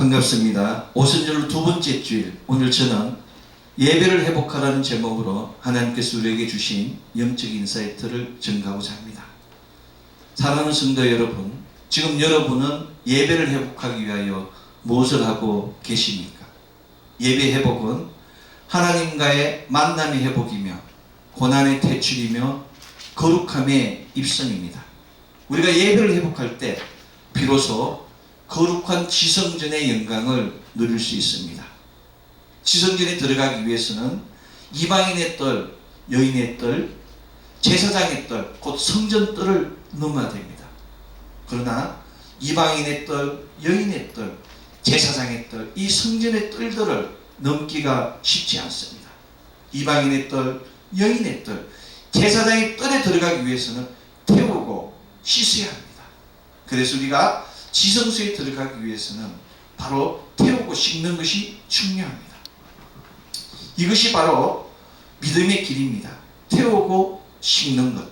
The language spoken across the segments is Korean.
반갑습니다. 오순절 두 번째 주일, 오늘 저는 예배를 회복하라는 제목으로 하나님께서 우리에게 주신 영적 인사이트를 전가하고자 합니다. 사랑하는 성도 여러분, 지금 여러분은 예배를 회복하기 위하여 무엇을 하고 계십니까? 예배 회복은 하나님과의 만남의 회복이며 고난의 퇴출이며 거룩함의 입성입니다. 우리가 예배를 회복할 때 비로소 거룩한 지성전의 영광을 누릴 수 있습니다. 지성전에 들어가기 위해서는 이방인의 뜰, 여인의 뜰, 제사장의 뜰, 곧 성전 뜰을 넘어야 됩니다. 그러나 이방인의 뜰, 여인의 뜰, 제사장의 뜰, 이 성전의 뜰들을 넘기가 쉽지 않습니다. 이방인의 뜰, 여인의 뜰, 제사장의 뜰에 들어가기 위해서는 태우고 씻어야 합니다. 그래서 우리가 지성소에 들어가기 위해서는 바로 태우고 씻는 것이 중요합니다. 이것이 바로 믿음의 길입니다. 태우고 씻는 것.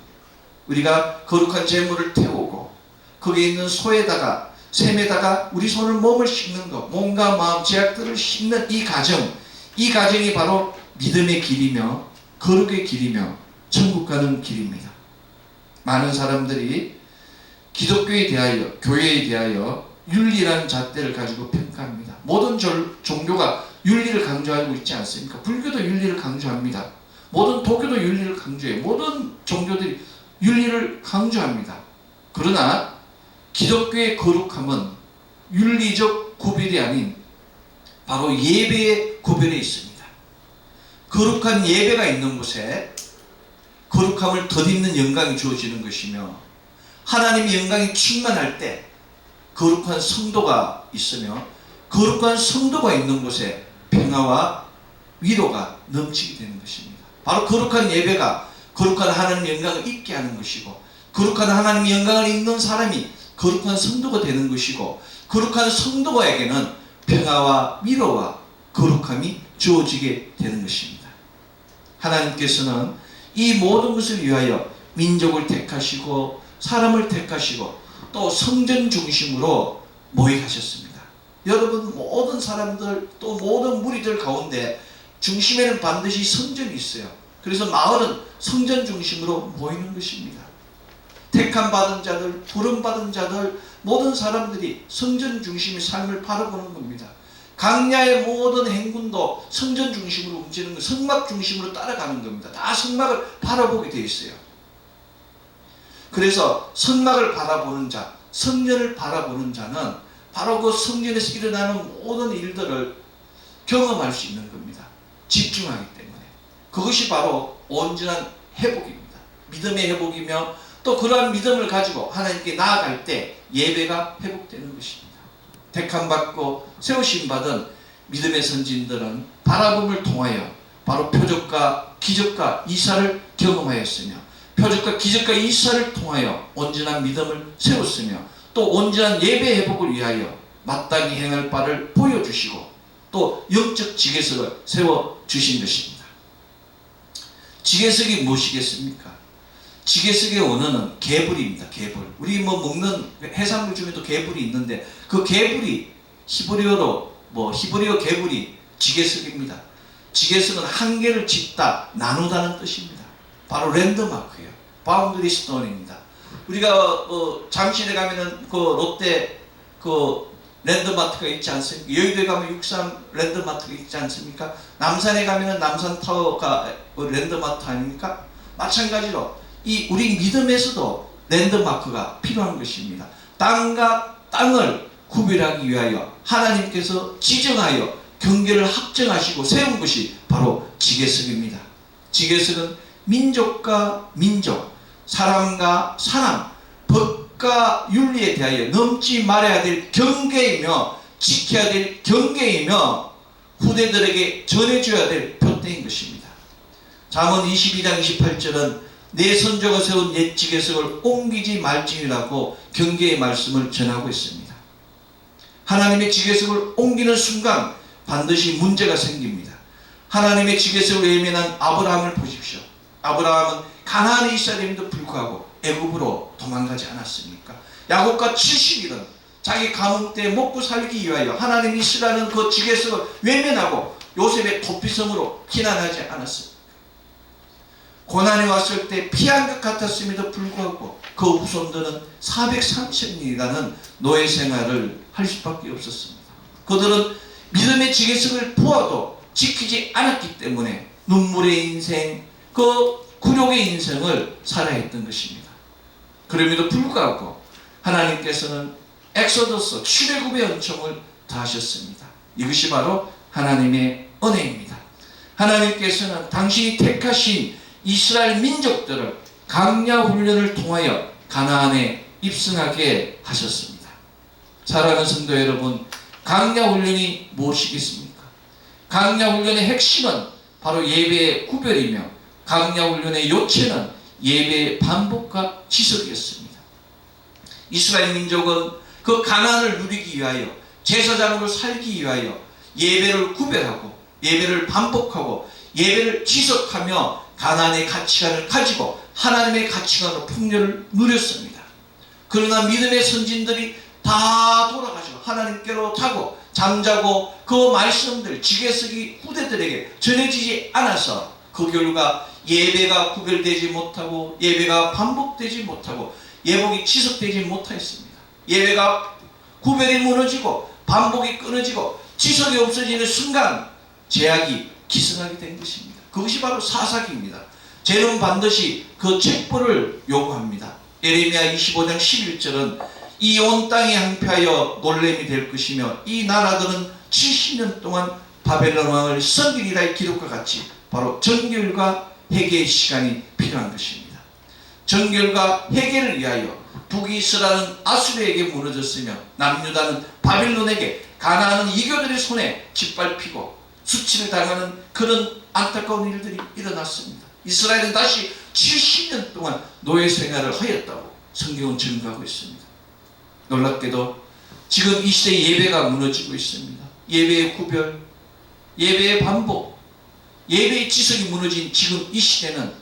우리가 거룩한 제물을 태우고 거기에 있는 소에다가 샘에다가 우리 손을 몸을 씻는 것, 몸과 마음 죄악들을 씻는 이 과정이 바로 믿음의 길이며 거룩의 길이며 천국 가는 길입니다. 많은 사람들이 기독교에 대하여, 교회에 대하여 윤리라는 잣대를 가지고 평가합니다. 모든 종교가 윤리를 강조하고 있지 않습니까? 불교도 윤리를 강조합니다. 모든 도교도 윤리를 강조해요. 모든 종교들이 윤리를 강조합니다. 그러나 기독교의 거룩함은 윤리적 구별이 아닌 바로 예배의 구별에 있습니다. 거룩한 예배가 있는 곳에 거룩함을 덧입는 영광이 주어지는 것이며 하나님의 영광이 충만할 때 거룩한 성도가 있으며 거룩한 성도가 있는 곳에 평화와 위로가 넘치게 되는 것입니다. 바로 거룩한 예배가 거룩한 하나님의 영광을 잊게 하는 것이고 거룩한 하나님의 영광을 잊는 사람이 거룩한 성도가 되는 것이고 거룩한 성도에게는 평화와 위로와 거룩함이 주어지게 되는 것입니다. 하나님께서는 이 모든 것을 위하여 민족을 택하시고 사람을 택하시고 또 성전 중심으로 모임하셨습니다. 여러분 모든 사람들 또 모든 무리들 가운데 중심에는 반드시 성전이 있어요. 그래서 마을은 성전 중심으로 모이는 것입니다. 택함 받은 자들, 부름 받은 자들 모든 사람들이 성전 중심의 삶을 바라보는 겁니다. 강야의 모든 행군도 성전 중심으로 움직이는 것, 성막 중심으로 따라가는 겁니다. 다 성막을 바라보게 되어 있어요. 그래서 성막을 바라보는 자, 성전을 바라보는 자는 바로 그 성전에서 일어나는 모든 일들을 경험할 수 있는 겁니다. 집중하기 때문에. 그것이 바로 온전한 회복입니다. 믿음의 회복이며 또 그러한 믿음을 가지고 하나님께 나아갈 때 예배가 회복되는 것입니다. 택함받고 세우심받은 믿음의 선진들은 바라봄을 통하여 바로 표적과 기적과 이사를 경험하였으며 표적과 기적과 이사를 통하여 온전한 믿음을 세웠으며 또 온전한 예배 회복을 위하여 마땅히 행할 바를 보여주시고 또 영적 지계석을 세워주신 것입니다. 지계석이 무엇이겠습니까? 지계석의 원어는 개불입니다. 개불. 우리 먹는 해산물 중에도 개불이 있는데 그 개불이 히브리어 개불이 지계석입니다. 지계석은 한 개를 짓다, 나누다는 뜻입니다. 바로 랜드마크예요. 바운드리 스톤입니다. 우리가 잠실에 가면은 그 롯데 그 랜드마트가 있지 않습니까? 여의도에 가면 육삼 랜드마트가 있지 않습니까? 남산에 가면은 남산타워가 랜드마트 아닙니까? 마찬가지로 이 우리 믿음에서도 랜드마크가 필요한 것입니다. 땅과 땅을 구별하기 위하여 하나님께서 지정하여 경계를 확정하시고 세운 것이 바로 지계석입니다. 지계석은 민족과 민족, 사람과 사람, 법과 윤리에 대하여 넘지 말아야 될 경계이며 지켜야 될 경계이며 후대들에게 전해줘야 될 표대인 것입니다. 잠언 22장 28절은 내 선조가 세운 옛 지계석을 옮기지 말지니라고 경계의 말씀을 전하고 있습니다. 하나님의 지계석을 옮기는 순간 반드시 문제가 생깁니다. 하나님의 지계석을 외면한 아브라함을 보십시오. 아브라함은 가나안에 있어야 됨에도 불구하고 애굽으로 도망가지 않았습니까? 야곱과 70일은 자기 가문 때 먹고 살기 위하여 하나님이 이스라엘은 그 지게석을 외면하고 요셉의 도피성으로 피난하지 않았습니다. 고난이 왔을 때 피한 것 같았음에도 불구하고 그 후손들은 430년이라는 노예 생활을 할 수밖에 없었습니다. 그들은 믿음의 지게석을 보아도 지키지 않았기 때문에 눈물의 인생, 그 굴욕의 인생을 살아야 했던 것입니다. 그럼에도 불구하고 하나님께서는 엑소더스 출애굽의 은총을 다하셨습니다. 이것이 바로 하나님의 은혜입니다. 하나님께서는 당신이 택하신 이스라엘 민족들을 강야 훈련을 통하여 가나안에 입성하게 하셨습니다. 사랑하는 성도 여러분, 강야 훈련이 무엇이겠습니까? 강야 훈련의 핵심은 바로 예배의 구별이며 강야 훈련의 요체는 예배의 반복과 지속이었습니다. 이스라엘 민족은 그 가나안을 누리기 위하여 제사장으로 살기 위하여 예배를 구별하고 예배를 반복하고 예배를 지속하며 가나안의 가치관을 가지고 하나님의 가치관으로 풍요를 누렸습니다. 그러나 믿음의 선진들이 다 돌아가시고 하나님께로 자고 잠자고 그 말씀들 지게석이 후대들에게 전해지지 않아서 그 결과 예배가 구별되지 못하고 예배가 반복되지 못하고 예복이 지속되지 못하였습니다. 예배가 구별이 무너지고 반복이 끊어지고 지속이 없어지는 순간 죄악이 기승하게 된 것입니다. 그것이 바로 사사기입니다. 죄는 반드시 그 책벌을 요구합니다. 예레미야 25장 11절은 이 온 땅이 항폐하여 놀램이 될 것이며 이 나라들은 70년 동안 바벨론 왕을 섬기리라의 기록과 같이 바로 정결과 회개의 시간이 필요한 것입니다. 정결과 회개를 위하여 북이스라엘은 아수르에게 무너졌으며 남유다는 바벨론에게 가나안은 이교들의 손에 짓밟히고 수치를 당하는 그런 안타까운 일들이 일어났습니다. 이스라엘은 다시 70년 동안 노예 생활을 하였다고 성경은 증거하고 있습니다. 놀랍게도 지금 이 시대의 예배가 무너지고 있습니다. 예배의 구별, 예배의 반복, 예배의 지속이 무너진 지금 이 시대는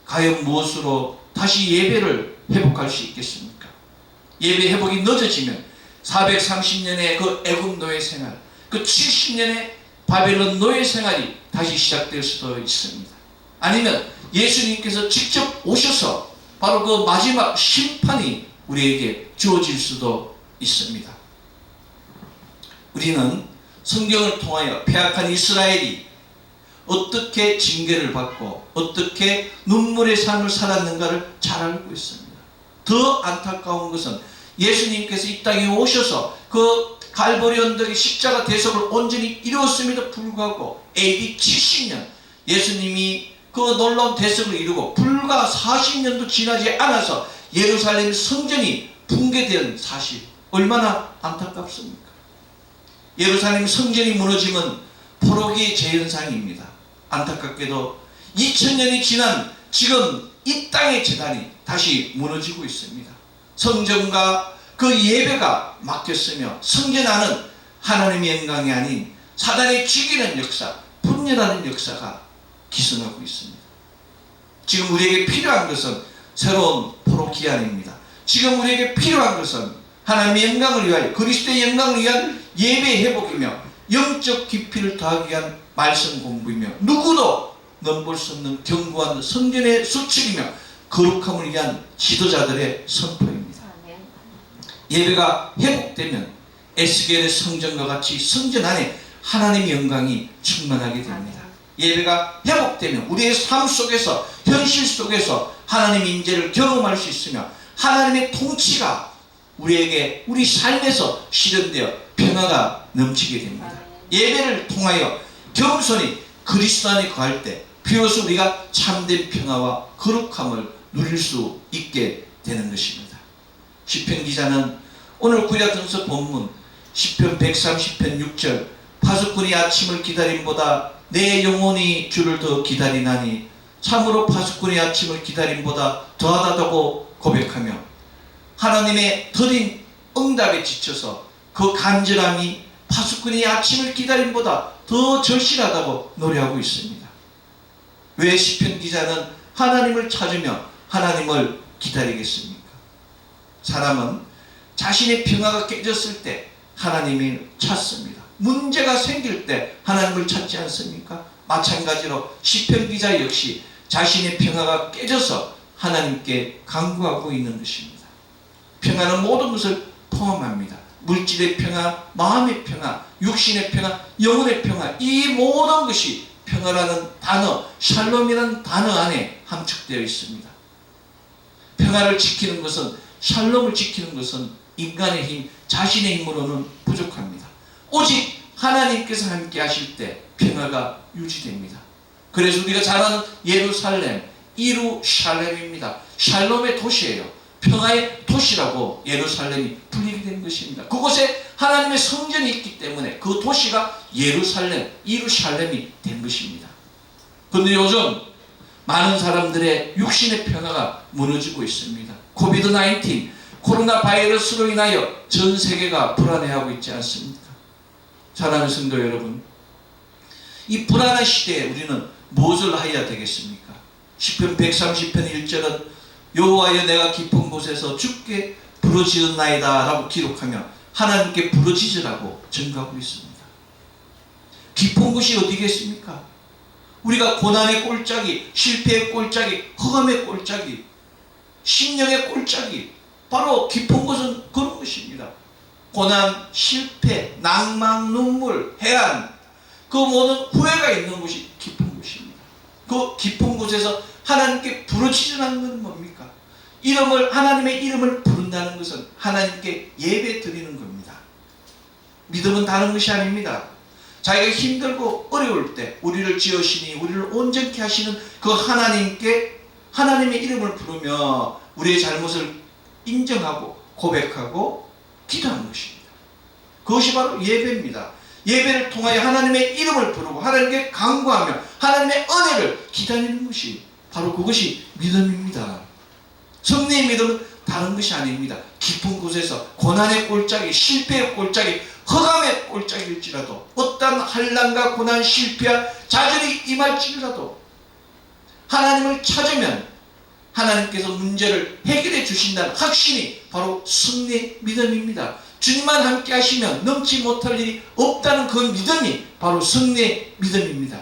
과연 무엇으로 다시 예배를 회복할 수 있겠습니까? 예배 회복이 늦어지면 430년의 그 애굽 노예 생활, 그 70년의 바벨론 노예 생활이 다시 시작될 수도 있습니다. 아니면 예수님께서 직접 오셔서 바로 그 마지막 심판이 우리에게 주어질 수도 있습니다. 우리는 성경을 통하여 패악한 이스라엘이 어떻게 징계를 받고 어떻게 눈물의 삶을 살았는가를 잘 알고 있습니다. 더 안타까운 것은 예수님께서 이 땅에 오셔서 그 갈보리 언덕의 십자가 대속을 온전히 이루었음에도 불구하고 AD 70년 예수님이 그 놀라운 대속을 이루고 불과 40년도 지나지 않아서 예루살렘 성전이 붕괴된 사실, 얼마나 안타깝습니까? 예루살렘 성전이 무너지면 포로기의 재현상입니다. 안타깝게도 2000년이 지난 지금 이 땅의 재단이 다시 무너지고 있습니다. 성전과 그 예배가 막혔으며 성전 안은 하나님의 영광이 아닌 사단의 죽이는 역사, 분열하는 역사가 기승하고 있습니다. 지금 우리에게 필요한 것은 새로운 포로기한입니다. 지금 우리에게 필요한 것은 하나님의 영광을 위하여 그리스도의 영광을 위한 예배의 회복이며 영적 깊이를 더하기 위한 말씀 공부이며 누구도 넘볼 수 없는 견고한 성전의 수칙이며 거룩함을 위한 지도자들의 선포입니다. 예배가 회복되면 에스겔의 성전과 같이 성전 안에 하나님의 영광이 충만하게 됩니다. 예배가 회복되면 우리의 삶 속에서 현실 속에서 하나님의 임재를 경험할 수 있으며 하나님의 통치가 우리에게 우리 삶에서 실현되어 평화가 넘치게 됩니다. 예배를 통하여 겸손히 그리스도 안에 거할 때 비로소 우리가 참된 평화와 거룩함을 누릴 수 있게 되는 것입니다. 시편 기자는 오늘 구약성서 본문 시편 130편 6절 파수꾼이 아침을 기다림보다 내 영혼이 주를 더 기다리나니 참으로 파수꾼이 아침을 기다림보다 더하다고 고백하며 하나님의 더딘 응답에 지쳐서 그 간절함이 파수꾼이 아침을 기다림보다 더 절실하다고 노래하고 있습니다. 왜 시편 기자는 하나님을 찾으며 하나님을 기다리겠습니까? 사람은 자신의 평화가 깨졌을 때 하나님을 찾습니다. 문제가 생길 때 하나님을 찾지 않습니까? 마찬가지로 시편 기자 역시 자신의 평화가 깨져서 하나님께 간구하고 있는 것입니다. 평화는 모든 것을 포함합니다. 물질의 평화, 마음의 평화, 육신의 평화, 영혼의 평화, 이 모든 것이 평화라는 단어, 샬롬이라는 단어 안에 함축되어 있습니다. 평화를 지키는 것은, 샬롬을 지키는 것은 인간의 힘, 자신의 힘으로는 부족합니다. 오직 하나님께서 함께 하실 때 평화가 유지됩니다. 그래서 우리가 잘 아는 예루살렘, 이루샬렘입니다. 샬롬의 도시예요. 평화의 도시라고 예루살렘이 불리게 된 것입니다. 그곳에 하나님의 성전이 있기 때문에 그 도시가 예루살렘, 이루샬렘이 된 것입니다. 그런데 요즘 많은 사람들의 육신의 평화가 무너지고 있습니다. 코비드-19, 코로나 바이러스로 인하여 전 세계가 불안해하고 있지 않습니까? 사랑하는 성도 여러분, 이 불안한 시대에 우리는 무엇을 해야 되겠습니까? 시편 130편 1절은 여호와여 내가 깊은 곳에서 주께 부르짖었나이다 라고 기록하며 하나님께 부르짖으라고 증가하고 있습니다. 깊은 곳이 어디겠습니까? 우리가 고난의 꼴짝이, 실패의 꼴짝이, 허감의 꼴짝이, 심령의 꼴짝이, 바로 깊은 곳은 그런 것입니다. 고난, 실패, 낭만, 눈물, 해안, 그 모든 후회가 있는 곳이 깊은 곳입니다. 그 깊은 곳에서 하나님께 부르짖으라는 것은 뭡니까? 하나님의 이름을 부른다는 것은 하나님께 예배 드리는 겁니다. 믿음은 다른 것이 아닙니다. 자기가 힘들고 어려울 때 우리를 지으시니 우리를 온전케 하시는 그 하나님께 하나님의 이름을 부르며 우리의 잘못을 인정하고 고백하고 기도하는 것입니다. 그것이 바로 예배입니다. 예배를 통하여 하나님의 이름을 부르고 하나님께 간구하며 하나님의 은혜를 기다리는 것이 바로 그것이 믿음입니다. 성례의 믿음은 다른 것이 아닙니다. 깊은 곳에서 고난의 꼴짝이, 실패의 꼴짝이, 허감의 꼴짝일지라도 어떤 환난과 고난, 실패와 좌절이 임할지라도 하나님을 찾으면 하나님께서 문제를 해결해 주신다는 확신이 바로 성례의 믿음입니다. 주님만 함께 하시면 넘지 못할 일이 없다는 그 믿음이 바로 성례의 믿음입니다.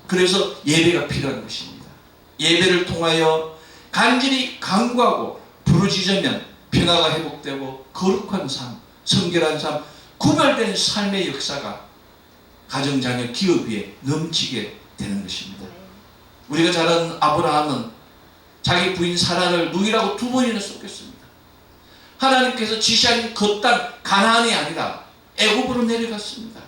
그래서 예배가 필요한 것입니다. 예배를 통하여 간절히 간구하고 부르짖으면 평화가 회복되고 거룩한 삶, 성결한 삶, 구별된 삶의 역사가 가정, 자녀, 기업 위에 넘치게 되는 것입니다. 우리가 잘 아는 아브라함은 자기 부인 사라를 누이라고 2번이나 쏟겼습니다. 하나님께서 지시한 그 땅 가나안이 아니라 애굽으로 내려갔습니다.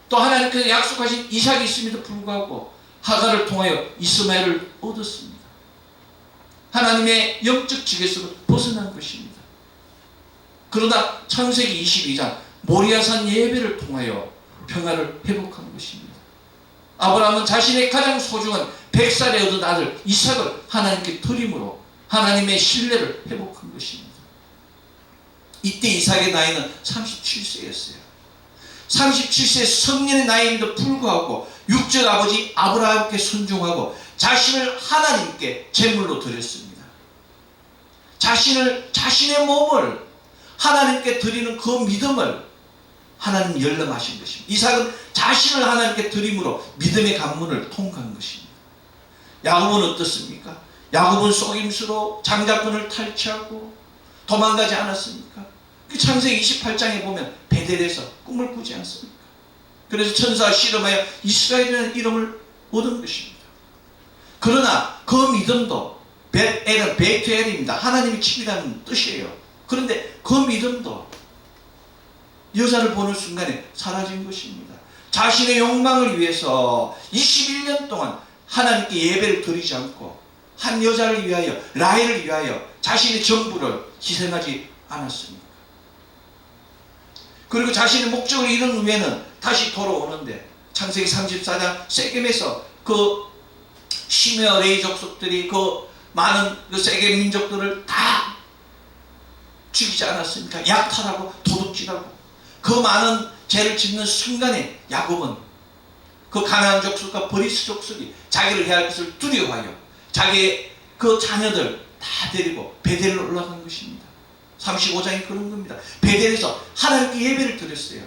또 하나님께서 약속하신 이삭이 있음에도 불구하고 하갈을 통하여 이스마엘을 얻었습니다. 하나님의 영적 지배에서 벗어난 것입니다. 그러나 창세기 22장 모리아산 예배를 통하여 평화를 회복한 것입니다. 아브라함은 자신의 가장 소중한 100살에 얻은 아들 이삭을 하나님께 드림으로 하나님의 신뢰를 회복한 것입니다. 이때 이삭의 나이는 37세였어요. 37세 성년의 나이임에도 불구하고 육적 아버지 아브라함께 순종하고 자신을 하나님께 제물로 드렸습니다. 자신의 몸을 하나님께 드리는 그 믿음을 하나님 열람하신 것입니다. 이삭은 자신을 하나님께 드림으로 믿음의 관문을 통과한 것입니다. 야곱은 어떻습니까? 야곱은 속임수로 장자권을 탈취하고 도망가지 않았습니까? 그 창세기 28장에 보면 베델에서 꿈을 꾸지 않습니까? 그래서 천사가 씨름하여 이스라엘이라는 이름을 얻은 것입니다. 그러나 그 믿음도 벳엘은 베트엘입니다. 하나님의 집이라는 뜻이에요. 그런데 그 믿음도 여자를 보는 순간에 사라진 것입니다. 자신의 욕망을 위해서 21년 동안 하나님께 예배를 드리지 않고 한 여자를 위하여, 라헬을 위하여 자신의 전부를 희생하지 않았습니다. 그리고 자신의 목적을 이룬 후에는 다시 돌아오는데 창세기 34장 세겜에서 그 시므아 레위 족속들이 그 많은 그 세겜 민족들을 다 죽이지 않았습니까? 약탈하고 도둑질하고 그 많은 죄를 짓는 순간에 야곱은 그 가나안 족속과 브리스 족속이 자기를 해할 것을 두려워하여 자기의 그 자녀들 다 데리고 베델로 올라간 것입니다. 35장이 그런 겁니다. 베델에서 하나님께 예배를 드렸어요.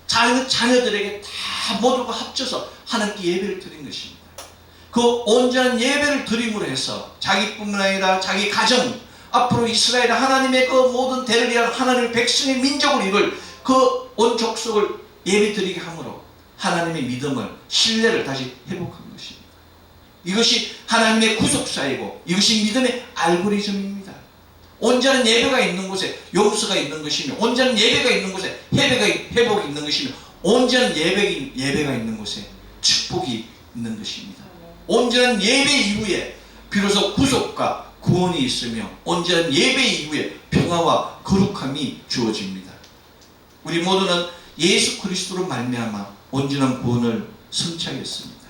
자녀들에게 다 모두가 합쳐서 하나님께 예배를 드린 것입니다. 그 온전한 예배를 드림으로 해서 자기뿐만 아니라 자기 가정, 앞으로 이스라엘 하나님의 그 모든 대를 위한 하나님의 백성의 민족을 이룰 그 온 족속을 예배 드리게 함으로 하나님의 믿음을, 신뢰를 다시 회복한 것입니다. 이것이 하나님의 구속사이고 이것이 믿음의 알고리즘입니다. 온전한 예배가 있는 곳에 용서가 있는 것이며, 온전한 예배가 있는 곳에 회복이 있는 것이며, 온전한 예배가 있는 곳에 축복이 있는 것입니다. 온전한 예배 이후에 비로소 구속과 구원이 있으며, 온전한 예배 이후에 평화와 거룩함이 주어집니다. 우리 모두는 예수 그리스도로 말미암아 온전한 구원을 성취하였습니다.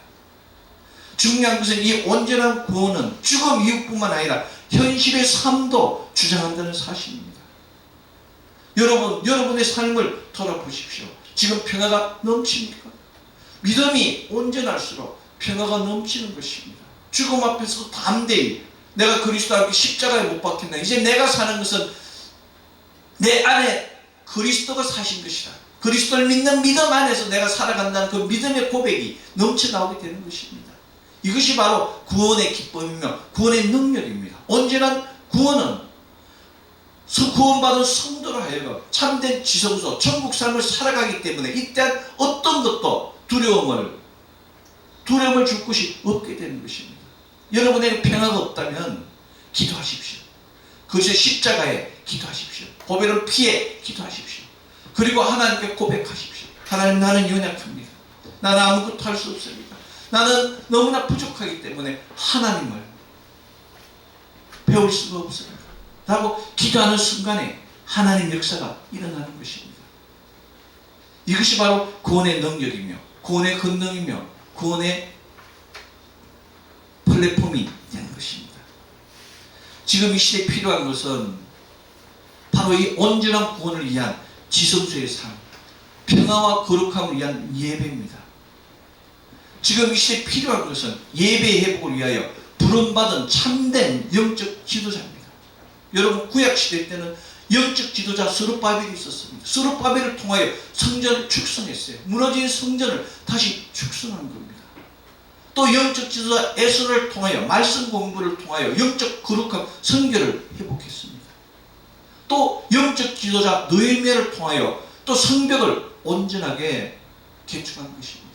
중요한 것은 이 온전한 구원은 죽음 이후뿐만 아니라 현실의 삶도 주장한다는 사실입니다. 여러분의 삶을 돌아보십시오. 지금 평화가 넘칩니까? 믿음이 온전할수록 평화가 넘치는 것입니다. 죽음 앞에서 담대히 내가 그리스도와 함께 십자가에 못 박혔나, 이제 내가 사는 것은 내 안에 그리스도가 사신 것이다. 그리스도를 믿는 믿음 안에서 내가 살아간다는 그 믿음의 고백이 넘쳐나오게 되는 것입니다. 이것이 바로 구원의 기쁨이며 구원의 능력입니다. 온전한 구원은 구원받은 성도로 하여금 참된 지성소, 천국 삶을 살아가기 때문에 이때한 어떤 것도 두려움을 줄 것이 없게 되는 것입니다. 여러분에게 평화가 없다면 기도하십시오. 그것이 십자가에 기도하십시오. 보배로운 피에 기도하십시오. 그리고 하나님께 고백하십시오. 하나님, 나는 연약합니다. 나는 아무것도 할 수 없습니다. 나는 너무나 부족하기 때문에 하나님을 배울 수가 없습니다. 라고 기도하는 순간에 하나님 역사가 일어나는 것입니다. 이것이 바로 구원의 능력이며 구원의 권능이며 구원의 플랫폼이 되는 것입니다. 지금 이 시대에 필요한 것은 바로 이 온전한 구원을 위한 지성소의 삶, 평화와 거룩함을 위한 예배입니다. 지금 이 시대에 필요한 것은 예배의 회복을 위하여 부름받은 참된 영적 지도자입니다. 여러분, 구약시대 때는 영적 지도자 스룹바벨이 있었습니다. 스룹바벨을 통하여 성전을 축성했어요. 무너진 성전을 다시 축성한 겁니다. 또 영적 지도자 에스라를 통하여 말씀 공부를 통하여 영적 거룩한 선교를 회복했습니다. 또 영적 지도자 느헤미야를 통하여 또 성벽을 온전하게 개축한 것입니다.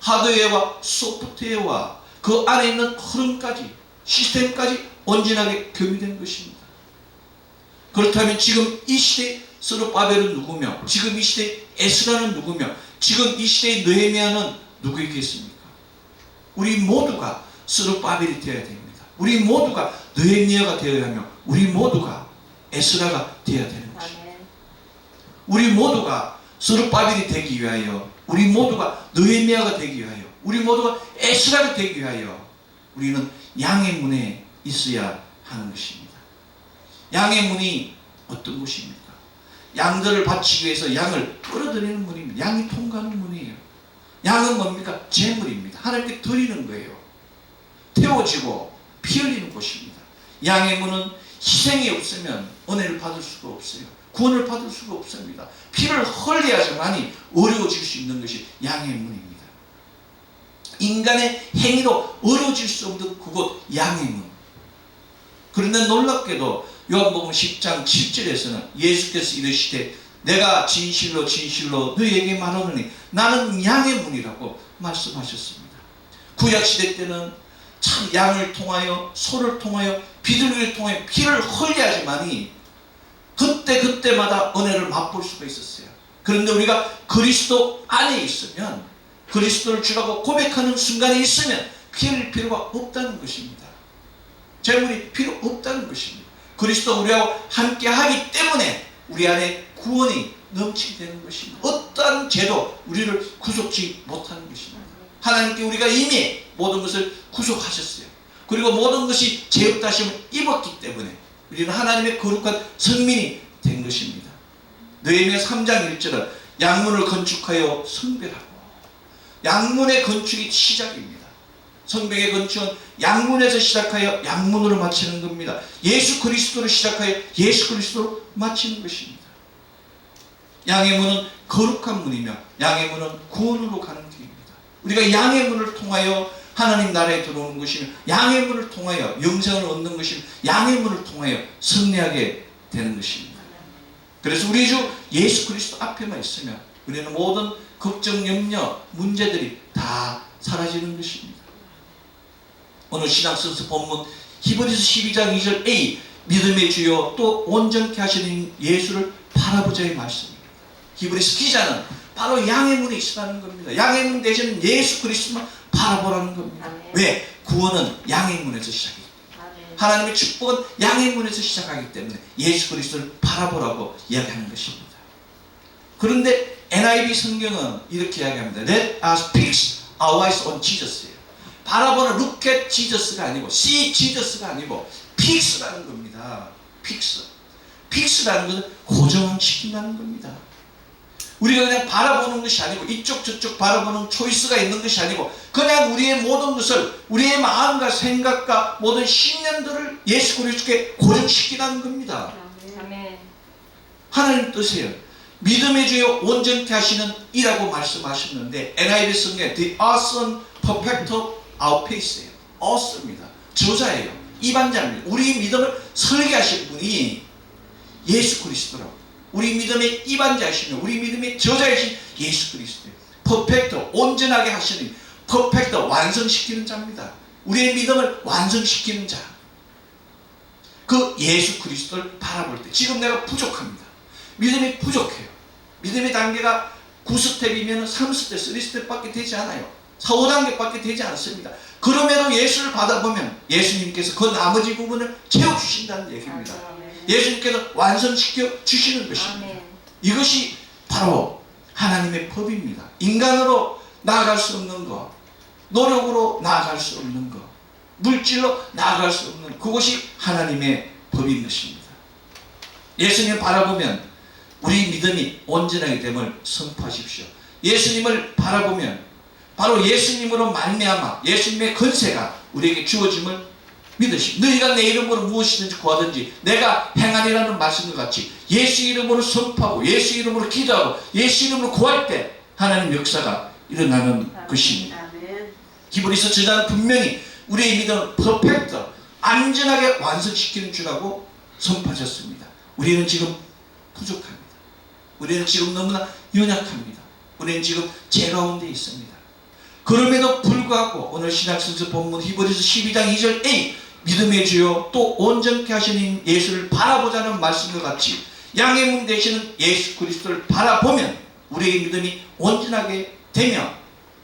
하드웨어와 소프트웨어와 그 안에 있는 흐름까지, 시스템까지 온전하게 교미된 것입니다. 그렇다면 지금 이 시대의 스룹바벨은 누구며, 지금 이 시대의 에스라는 누구며, 지금 이 시대의 느헤미야는 누구이겠습니까? 우리 모두가 스룹바벨이 되어야 됩니다. 우리 모두가 느헤미야가 되어야 하며 우리 모두가 에스라가 되어야 되는 것입니다. 우리 모두가 스룹바벨이 되기 위하여, 우리 모두가 느헤미야가 되기 위하여, 우리 모두가 에스라가 되기 위하여 우리는 양의 문에 있어야 하는 것입니다. 양의 문이 어떤 곳입니까? 양들을 바치기 위해서 양을 끌어들이는 문입니다. 양이 통과하는 문이에요. 양은 뭡니까? 제물입니다. 하나님께 드리는 거예요. 태워지고 피 흘리는 곳입니다. 양의 문은 희생이 없으면 은혜를 받을 수가 없어요. 구원을 받을 수가 없습니다. 피를 흘려야지만이 어려워질 수 있는 것이 양의 문입니다. 인간의 행위로 어려워질 수 없는 그곳 양의 문. 그런데 놀랍게도 요한복음 10장 7절에서는 예수께서 이르시되 내가 진실로 진실로 너희에게 말하노니 나는 양의 문이라고 말씀하셨습니다. 구약시대 때는 참 양을 통하여, 소를 통하여, 비둘기를 통하여 피를 흘려야지만이 그때마다 은혜를 맛볼 수가 있었어요. 그런데 우리가 그리스도 안에 있으면, 그리스도를 주라고 고백하는 순간에 있으면 피 흘릴 필요가 없다는 것입니다. 재물이 필요 없다는 것입니다. 그리스도 우리하고 함께 하기 때문에 우리 안에 구원이 넘치게 되는 것입니다. 어떠한 죄도 우리를 구속지 못하는 것입니다. 하나님께 우리가 이미 모든 것을 구속하셨어요. 그리고 모든 것이 죄 없다 하심을 입었기 때문에 우리는 하나님의 거룩한 성민이 된 것입니다. 느헤미야 3장 1절은 양문을 건축하여 성별하고, 양문의 건축이 시작입니다. 성벽의 건축은 양문에서 시작하여 양문으로 마치는 겁니다. 예수 그리스도로 시작하여 예수 그리스도로 마치는 것입니다. 양의 문은 거룩한 문이며 양의 문은 구원으로 가는 길입니다. 우리가 양의 문을 통하여 하나님 나라에 들어오는 것이며 양의 문을 통하여 영생을 얻는 것이며 양의 문을 통하여 승리하게 되는 것입니다. 그래서 우리 주 예수 그리스도 앞에만 있으면 우리는 모든 걱정, 염려, 문제들이 다 사라지는 것입니다. 오늘 신학선서 본문 히브리서 12장 2절 A, 믿음의 주요 또 온전케 하시는 예수를 바라보자의 말씀입니다. 히브리서 기자는 바로 양의 문에 있으라는 겁니다. 양의 문 대신 예수 그리스도만 바라보라는 겁니다. 아멘. 왜? 구원은 양의 문에서 시작해요. 하나님의 축복은 양의 문에서 시작하기 때문에 예수 그리스도를 바라보라고 이야기하는 것입니다. 그런데 NIV 성경은 이렇게 이야기합니다. Let us fix our eyes on Jesus예요. 바라보는 look at Jesus가 아니고 see Jesus가 아니고 fix라는 겁니다. fix라는 것은 고정시킨다는 겁니다. 우리가 그냥 바라보는 것이 아니고 이쪽 저쪽 바라보는 초이스가 있는 것이 아니고 그냥 우리의 모든 것을 우리의 마음과 생각과 모든 신념들을 예수 그리스도께 고정시키라는 겁니다. 아멘. 하나님 뜻이에요. 믿음의 주요 온전케 하시는 이라고 말씀하셨는데 NIV 성경에 The awesome perfect of our faith예요. awesome입니다. 저자예요. 이반자입니다. 우리 믿음을 설계하신 분이 예수 그리스도라고. 우리 믿음의 이반자이시며 우리 믿음의 저자이신 예수 그리스도예요. 퍼펙트, 온전하게 하시는 퍼펙트, 완성시키는 자입니다. 우리의 믿음을 완성시키는 자. 그 예수 그리스도를 바라볼 때 지금 내가 부족합니다. 믿음이 부족해요. 믿음의 단계가 9스텝이면 3스텝, 3스텝밖에 되지 않아요. 4, 5단계밖에 되지 않습니다. 그럼에도 예수를 받아보면 예수님께서 그 나머지 부분을 채워주신다는 얘기입니다. 예수님께서 완성시켜 주시는 것입니다. 아멘. 이것이 바로 하나님의 법입니다. 인간으로 나아갈 수 없는 것, 노력으로 나아갈 수 없는 것, 물질로 나아갈 수 없는 그것이 하나님의 법인 것입니다. 예수님을 바라보면 우리 믿음이 온전하게 됨을 선포하십시오. 예수님을 바라보면 바로 예수님으로 말미암아 예수님의 권세가 우리에게 주어짐을 믿으시고 너희가 내 이름으로 무엇이든지 구하든지 내가 행하리라는 말씀과 같이 예수 이름으로 선포하고 예수 이름으로 기도하고 예수 이름으로 구할 때 하나님 역사가 일어나는 것입니다. 히브리서 저자는 분명히 우리의 믿음을 퍼펙트, 안전하게 완성시키는 주라고 선포하셨습니다. 우리는 지금 부족합니다. 우리는 지금 너무나 연약합니다. 우리는 지금 죄 가운데 있습니다. 그럼에도 불구하고 오늘 신학선서 본문 히브리서 12장 2절 A, 믿음의 주요 또 온전케 하시는 예수를 바라보자는 말씀과 같이 양의 문 되시는 예수 그리스도를 바라보면 우리의 믿음이 온전하게 되며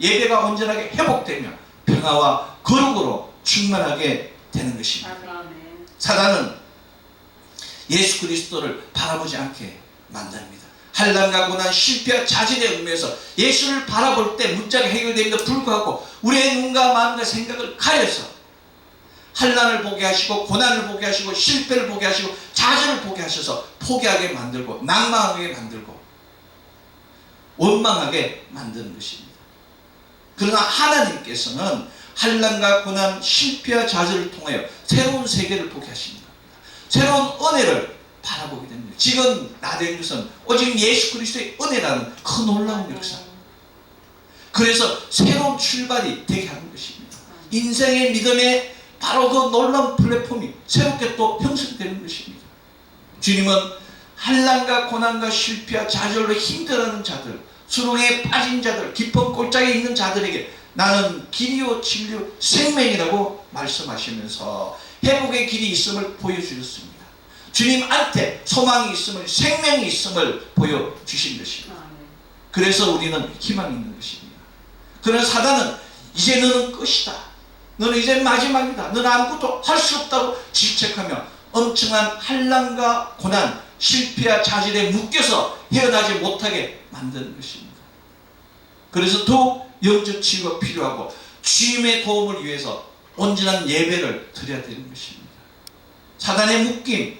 예배가 온전하게 회복되며 평화와 거룩으로 충만하게 되는 것입니다. 사단은 예수 그리스도를 바라보지 않게 만듭니다. 환난과 고난, 실패와 자질의 의미에서 예수를 바라볼 때 문제가 해결됨에도 불구하고 우리의 눈과 마음과 생각을 가려서 환난을 보게 하시고 고난을 보게 하시고 실패를 보게 하시고 자질을 보게 하셔서 포기하게 만들고 낭망하게 만들고 원망하게 만드는 것입니다. 그러나 하나님께서는 환난과 고난, 실패와 좌절을 통하여 새로운 세계를 보게 하십니다. 새로운 은혜를 바라보게 됩니다. 지금 나된 것은 오직 예수 그리스도의 은혜라는 그 놀라운 역사. 그래서 새로운 출발이 되게 하는 것입니다. 인생의 믿음의 바로 그 놀라운 플랫폼이 새롭게 또 형성되는 것입니다. 주님은 환난과 고난과 실패와 좌절로 힘들어하는 자들, 수렁에 빠진 자들, 깊은 골짜기에 있는 자들에게 나는 길이요 진리요 생명이라고 말씀하시면서 회복의 길이 있음을 보여주셨습니다. 주님한테 소망이 있음을, 생명이 있음을 보여주신 것입니다. 그래서 우리는 희망이 있는 것입니다. 그러나 사단은 이제 너는 끝이다, 너는 이제 마지막이다, 너는 아무것도 할 수 없다고 질책하며 엄청난 환난과 고난, 실패와 자질에 묶여서 헤어나지 못하게 만드는 것입니다. 그래서 더욱 영적 치유가 필요하고 주님의 도움을 위해서 온전한 예배를 드려야 되는 것입니다. 사단의 묶임,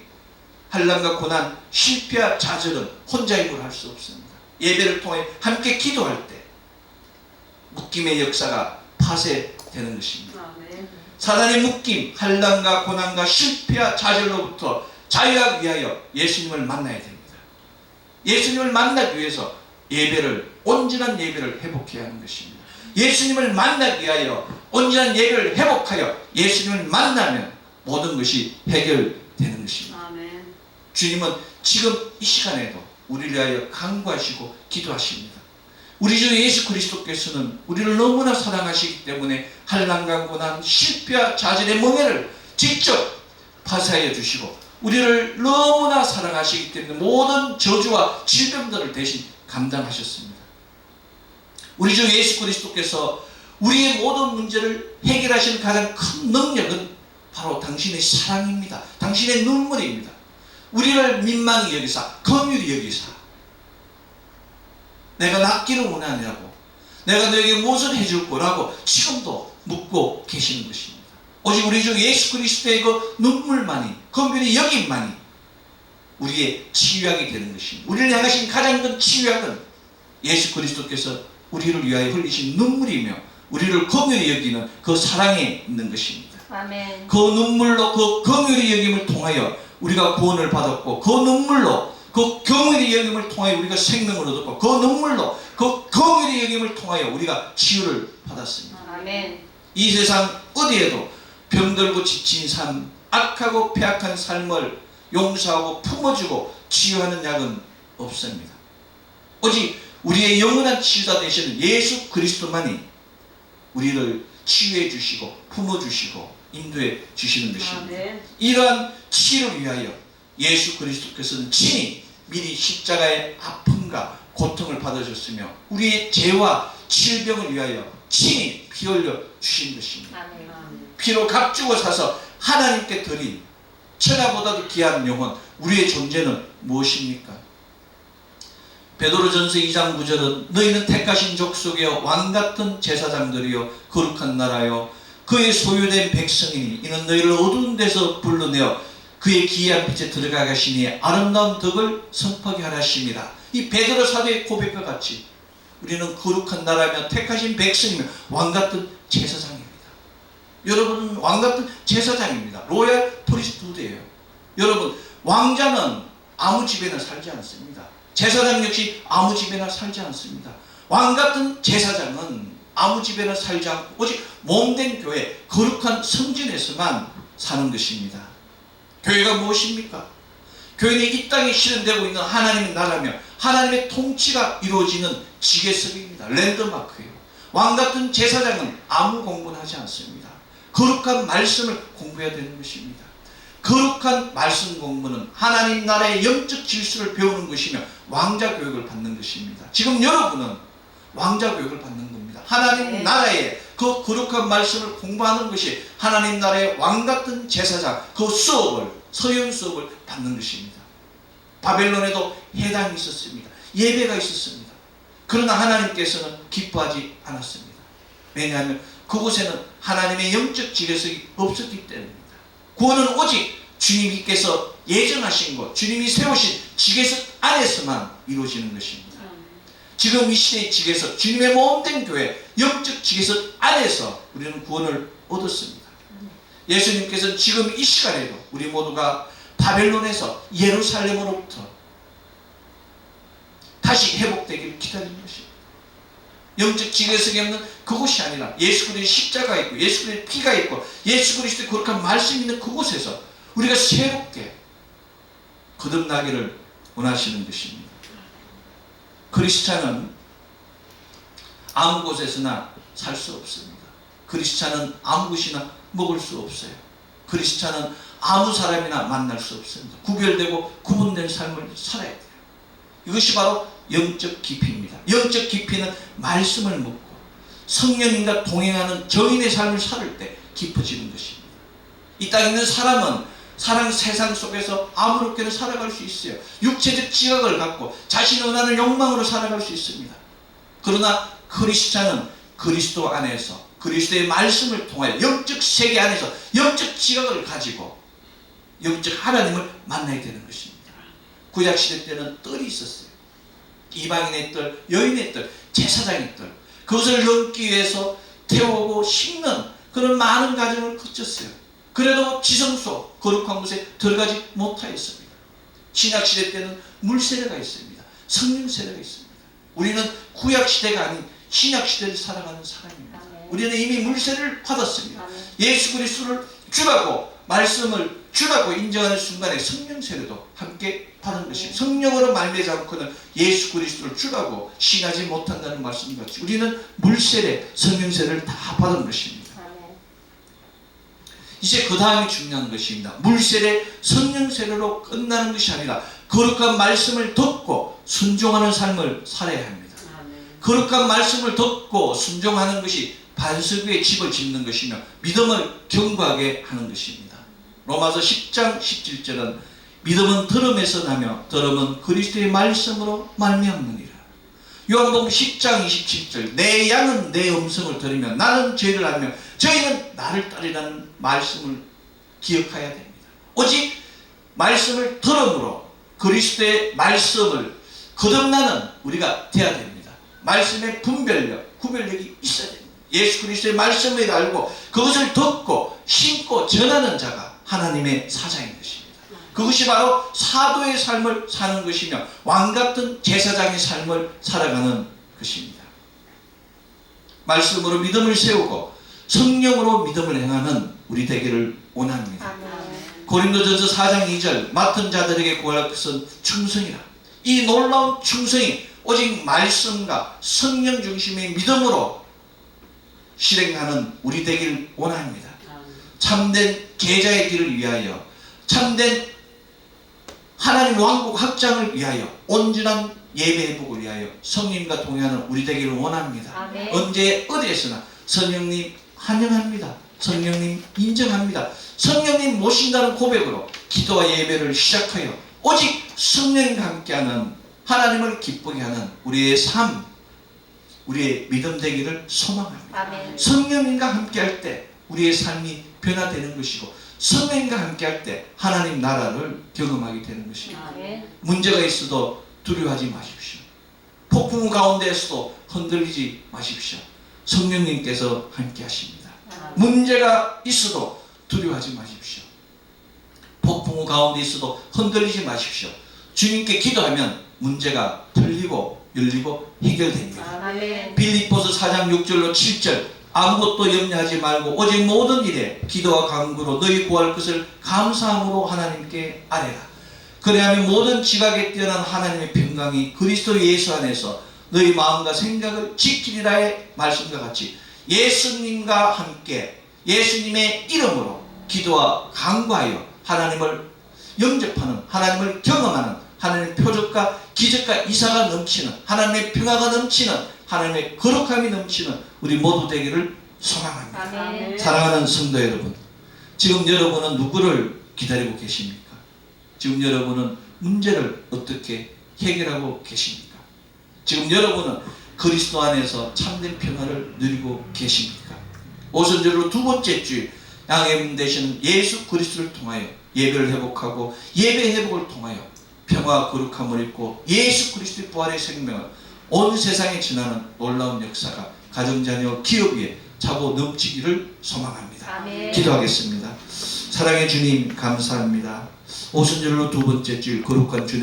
환난과 고난, 실패와 좌절은 혼자 힘으로 할 수 없습니다. 예배를 통해 함께 기도할 때 묶임의 역사가 파쇄되는 것입니다. 사단의 묶임, 환난과 고난과 실패와 좌절로부터 자유하기 위하여 예수님을 만나야 됩니다. 예수님을 만나기 위해서 온전한 예배를 회복해야 하는 것입니다. 예수님을 만나기 위하여 온전한 예배를 회복하여 예수님을 만나면 모든 것이 해결되는 것입니다. 아멘. 주님은 지금 이 시간에도 우리를 위하여 간구하시고 기도하십니다. 우리 주 예수 그리스도께서는 우리를 너무나 사랑하시기 때문에 환난과 고난, 실패와 좌절의 멍에를 직접 파쇄하여 주시고 우리를 너무나 사랑하시기 때문에 모든 저주와 질병들을 대신 감당하셨습니다. 우리 주 예수 그리스도께서 우리의 모든 문제를 해결하시는 가장 큰 능력은 바로 당신의 사랑입니다. 당신의 눈물입니다. 우리를 민망히 여기사, 긍휼히 여기사, 내가 낫기를 원하냐고, 내가 너에게 무엇을 해줄 거라고 지금도 묻고 계시는 것입니다. 오직 우리 주 예수 그리스도의 그 눈물만이, 긍휼히 여김만이 우리의 치유약이 되는 것입니다. 우리를 향하신 가장 큰 치유약은 예수 그리스도께서 우리를 위하여 흘리신 눈물이며 우리를 긍휼히 여기는 그 사랑에 있는 것입니다. 아멘. 그 눈물로, 그 긍휼히 여김을 통하여 우리가 구원을 받았고, 그 눈물로, 그 긍휼히 여김을 통하여 우리가 생명을 얻었고, 그 눈물로, 그 긍휼히 여김을 통하여 우리가 치유를 받았습니다. 아멘. 이 세상 어디에도 병들고 지친 삶, 악하고 폐악한 삶을 용서하고 품어주고 치유하는 약은 없습니다. 오직 우리의 영원한 치유자 되시는 예수 그리스도만이 우리를 치유해 주시고 품어주시고 인도해 주시는 것입니다. 아멘. 이러한 치유를 위하여 예수 그리스도께서는 친히 미리 십자가의 아픔과 고통을 받으셨으며 우리의 죄와 질병을 위하여 친히 피 흘려 주신 것입니다. 아멘. 피로 값주고 사서 하나님께 드린 천하보다도 귀한 영혼, 우리의 존재는 무엇입니까? 베드로전서 2장 9절은 너희는 택하신 족속이여 왕같은 제사장들이여 거룩한 나라여 그의 소유된 백성이니 이는 너희를 어두운 데서 불러내어 그의 기이한 빛에 들어가 가시니 아름다운 덕을 선포하게 하라십니다. 이 베드로 사도의 고백과 같이 우리는 거룩한 나라며 택하신 백성이며 왕같은 제사장입니다. 여러분은 왕같은 제사장입니다. 로얄 프리스트후드예요. 여러분, 왕자는 아무 집에나 살지 않습니다. 제사장 역시 아무 집에나 살지 않습니다. 왕같은 제사장은 아무 집에나 살지 않고 오직 몸된 교회, 거룩한 성전에서만 사는 것입니다. 교회가 무엇입니까? 교회는 이 땅에 실현되고 있는 하나님의 나라며 하나님의 통치가 이루어지는 지계석입니다. 랜드마크예요. 왕같은 제사장은 아무 공부는 하지 않습니다. 거룩한 말씀을 공부해야 되는 것입니다. 거룩한 말씀 공부는 하나님 나라의 영적 질서를 배우는 것이며 왕자 교육을 받는 것입니다. 지금 여러분은 왕자 교육을 받는 겁니다. 하나님 나라의 그 거룩한 말씀을 공부하는 것이 하나님 나라의 왕같은 제사장, 그 수업을, 서연 수업을 받는 것입니다. 바벨론에도 해당이 있었습니다. 예배가 있었습니다. 그러나 하나님께서는 기뻐하지 않았습니다. 왜냐하면 그곳에는 하나님의 영적 지혜석이 없었기 때문입니다. 구원은 오직 주님께서 예정하신 것, 주님이 세우신 지혜석 안에서만 이루어지는 것입니다. 지금 이 시대의 지혜석, 주님의 몸된 교회, 영적 지혜석 안에서 우리는 구원을 얻었습니다. 예수님께서는 지금 이 시간에도 우리 모두가 바벨론에서 예루살렘으로부터 다시 회복되기를 기다리는 것입니다. 영적 지혜석이 없는 그곳이 아니라 예수 그리스도의 십자가 있고 예수 그리스도의 피가 있고 예수 그리스도의 거룩한 말씀이 있는 그곳에서 우리가 새롭게 거듭나기를 원하시는 것입니다. 크리스찬은 아무 곳에서나 살 수 없습니다. 크리스찬은 아무 곳이나 먹을 수 없어요. 크리스찬은 아무 사람이나 만날 수 없습니다. 구별되고 구분된 삶을 살아야 돼요. 이것이 바로 영적 깊이입니다. 영적 깊이는 말씀을 묻고 성령님과 동행하는 정인의 삶을 살 때 깊어지는 것입니다. 이 땅에 있는 사람은 사랑 세상 속에서 아무렇게나 살아갈 수 있어요. 육체적 지각을 갖고 자신의 원하는 욕망으로 살아갈 수 있습니다. 그러나 크리스찬은 그리스도 안에서 그리스도의 말씀을 통하여 영적 세계 안에서 영적 지각을 가지고 영적 하나님을 만나야 되는 것입니다. 구약시대 때는 뜰이 있었어요. 이방인의 뜰, 여인의 뜰, 제사장의 뜰. 그것을 넘기 위해서 태우고 심는 그런 많은 과정을 거쳤어요. 그래도 지성소 거룩한 곳에 들어가지 못하였습니다. 신약시대 때는 물세례가 있습니다. 성령세례가 있습니다. 우리는 구약시대가 아닌 신약시대를 살아가는 사람입니다. 우리는 이미 물세례를 받았습니다. 예수 그리스도를 주라고 말씀을 주라고 인정하는 순간에 성령세례도 함께 받은 것입니다. 성령으로 말미암지 않고는 예수 그리스도를 주라고 신하지 못한다는 말씀 같이 우리는 물세례, 성령세례를 다 받은 것입니다. 이제 그 다음이 중요한 것입니다. 물세례, 성령세례로 끝나는 것이 아니라 거룩한 말씀을 듣고 순종하는 삶을 살아야 합니다. 거룩한 말씀을 듣고 순종하는 것이 반석 위에 집을 짓는 것이며 믿음을 견고하게 하는 것입니다. 로마서 10장 17절은 믿음은 들음에서 나며 들음은 그리스도의 말씀으로 말미암느니라. 요한복음 10장 27절 내 양은 내 음성을 들으며 나는 죄를 알며 저희는 나를 따르라는 말씀을 기억해야 됩니다. 오직 말씀을 들음으로 그리스도의 말씀을 거듭나는 우리가 되어야 됩니다. 말씀의 분별력, 구별력이 있어야 됩니다. 예수 그리스도의 말씀을 알고 그것을 듣고 심고 전하는 자가 하나님의 사자인 것입니다. 그것이 바로 사도의 삶을 사는 것이며 왕같은 제사장의 삶을 살아가는 것입니다. 말씀으로 믿음을 세우고 성령으로 믿음을 행하는 우리 되기를 원합니다. 고린도전서 4장 2절 맡은 자들에게 구할 것은 충성이라. 이 놀라운 충성이 오직 말씀과 성령 중심의 믿음으로 실행하는 우리 되기를 원합니다. 참된 제자의 길을 위하여 참된 하나님 왕국 확장을 위하여 온전한 예배 회복을 위하여 성령님과 동행하는 우리 되기를 원합니다. 언제 어디에서나 성령님 환영합니다. 성령님 인정합니다. 성령님 모신다는 고백으로 기도와 예배를 시작하여 오직 성령님과 함께하는 하나님을 기쁘게 하는 우리의 삶, 우리의 믿음 되기를 소망합니다. 성령님과 함께할 때 우리의 삶이 변화되는 것이고 성령님과 함께할 때 하나님 나라를 경험하게 되는 것입니다. 문제가 있어도 두려워하지 마십시오. 폭풍 가운데에서도 흔들리지 마십시오. 성령님께서 함께하십니다. 문제가 있어도 두려워하지 마십시오. 폭풍 가운데 있어도 흔들리지 마십시오. 주님께 기도하면 문제가 풀리고 열리고 해결됩니다. 빌립보서 4장 6절로 7절 아무것도 염려하지 말고 오직 모든 일에 기도와 간구로 너희 구할 것을 감사함으로 하나님께 아뢰라. 그래야면 모든 지각에 뛰어난 하나님의 평강이 그리스도 예수 안에서 너희 마음과 생각을 지키리라의 말씀과 같이 예수님과 함께 예수님의 이름으로 기도와 간구하여 하나님을 영접하는 하나님을 경험하는 하나님의 표적과 기적과 이사가 넘치는 하나님의 평화가 넘치는 하나님의 거룩함이 넘치는 우리 모두 되기를 소망합니다. 사랑하는 성도 여러분, 지금 여러분은 누구를 기다리고 계십니까? 지금 여러분은 문제를 어떻게 해결하고 계십니까? 지금 여러분은 그리스도 안에서 참된 평화를 누리고 계십니까? 오순절로 두 번째 주일 양해분 되시는 예수 그리스도를 통하여 예배를 회복하고 예배 회복을 통하여 평화 거룩함을 입고 예수 그리스도의 부활의 생명을 온 세상에 지나는 놀라운 역사가 가정자녀 기업 위에 차고 넘치기를 소망합니다. 기도하겠습니다. 사랑의 주님 감사합니다. 오순절로 두 번째 주일 거룩한 주님